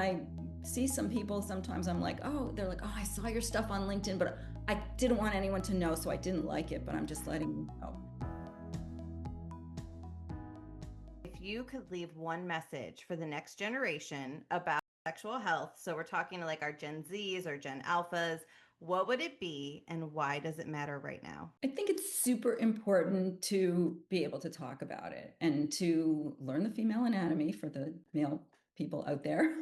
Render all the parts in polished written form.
I see some people, sometimes I'm like, oh, they're like, oh, I saw your stuff on LinkedIn, but I didn't want anyone to know, so I didn't like it, but I'm just letting you know. If you could leave one message for the next generation about sexual health, so we're talking to like our Gen Zs or Gen Alphas, what would it be and why does it matter right now? I think it's super important to be able to talk about it and to learn the female anatomy for the male people out there.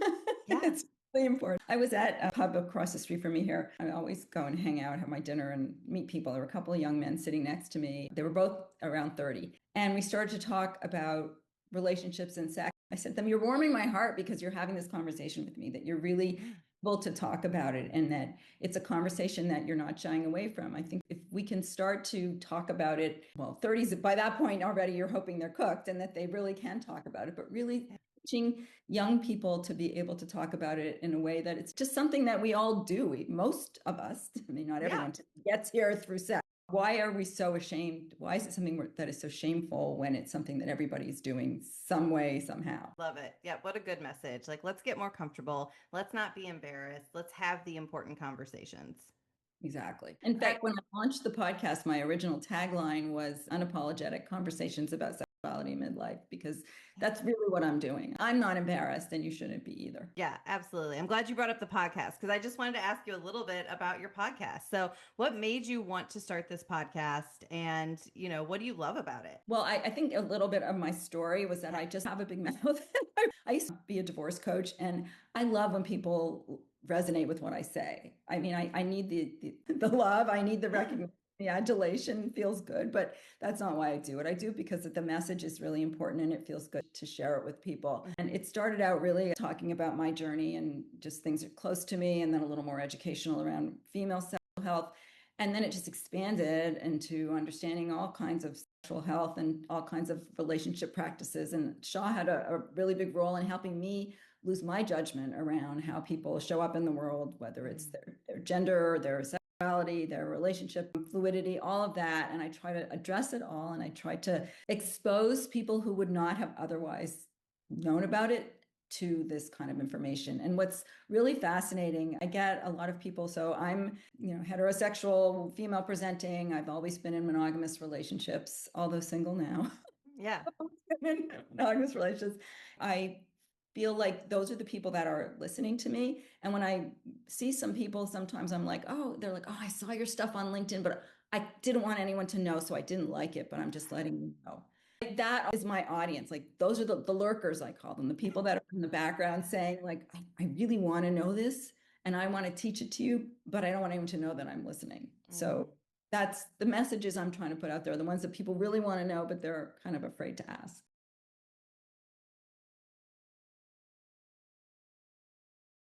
Yeah. It's really important. I was at a pub across the street from me here. I always go and hang out, have my dinner, and meet people. There were a couple of young men sitting next to me. They were both around 30. And we started to talk about relationships and sex. I said to them, you're warming my heart because you're having this conversation with me, that you're really able to talk about it and that it's a conversation that you're not shying away from. I think if we can start to talk about it, well, 30s, by that point already you're hoping they're cooked and that they really can talk about it, but really teaching young people to be able to talk about it in a way that it's just something that we all do. Most of us, I mean, not everyone gets here through sex. Why are we so ashamed? Why is it something that is so shameful when it's something that everybody's doing some way, somehow? Love it. Yeah, what a good message. Like, let's get more comfortable. Let's not be embarrassed. Let's have the important conversations. Exactly. In fact, when I launched the podcast, my original tagline was Unapologetic Conversations about Sexuality Midlife, because that's really what I'm doing. I'm not embarrassed, and you shouldn't be either. Yeah, absolutely. I'm glad you brought up the podcast because I just wanted to ask you a little bit about your podcast. So, what made you want to start this podcast and, what do you love about it? Well, I think a little bit of my story was that I just have a big mouth. I used to be a divorce coach, and I love when people resonate with what I say. I mean, I need the love, I need the recognition, the adulation feels good, but that's not why I do it. I do it because the message is really important and it feels good to share it with people. And it started out really talking about my journey and just things that are close to me, and then a little more educational around female sexual health. And then it just expanded into understanding all kinds of sexual health and all kinds of relationship practices. And SHA had a really big role in helping me lose my judgment around how people show up in the world, whether it's their gender, their sexuality, their relationship, fluidity, all of that. And I try to address it all. And I try to expose people who would not have otherwise known about it to this kind of information. And what's really fascinating, I get a lot of people, so I'm, heterosexual, female presenting. I've always been in monogamous relationships, although single now. Yeah. In monogamous relationships. I feel like those are the people that are listening to me. And when I see some people, sometimes I'm like, oh, they're like, oh, I saw your stuff on LinkedIn, but I didn't want anyone to know, so I didn't like it, but I'm just letting you know. Like, that is my audience. Like, those are the lurkers, I call them, the people that are in the background saying, like, I really want to know this and I want to teach it to you, but I don't want anyone to know that I'm listening. So that's the messages I'm trying to put out there, the ones that people really want to know, but they're kind of afraid to ask.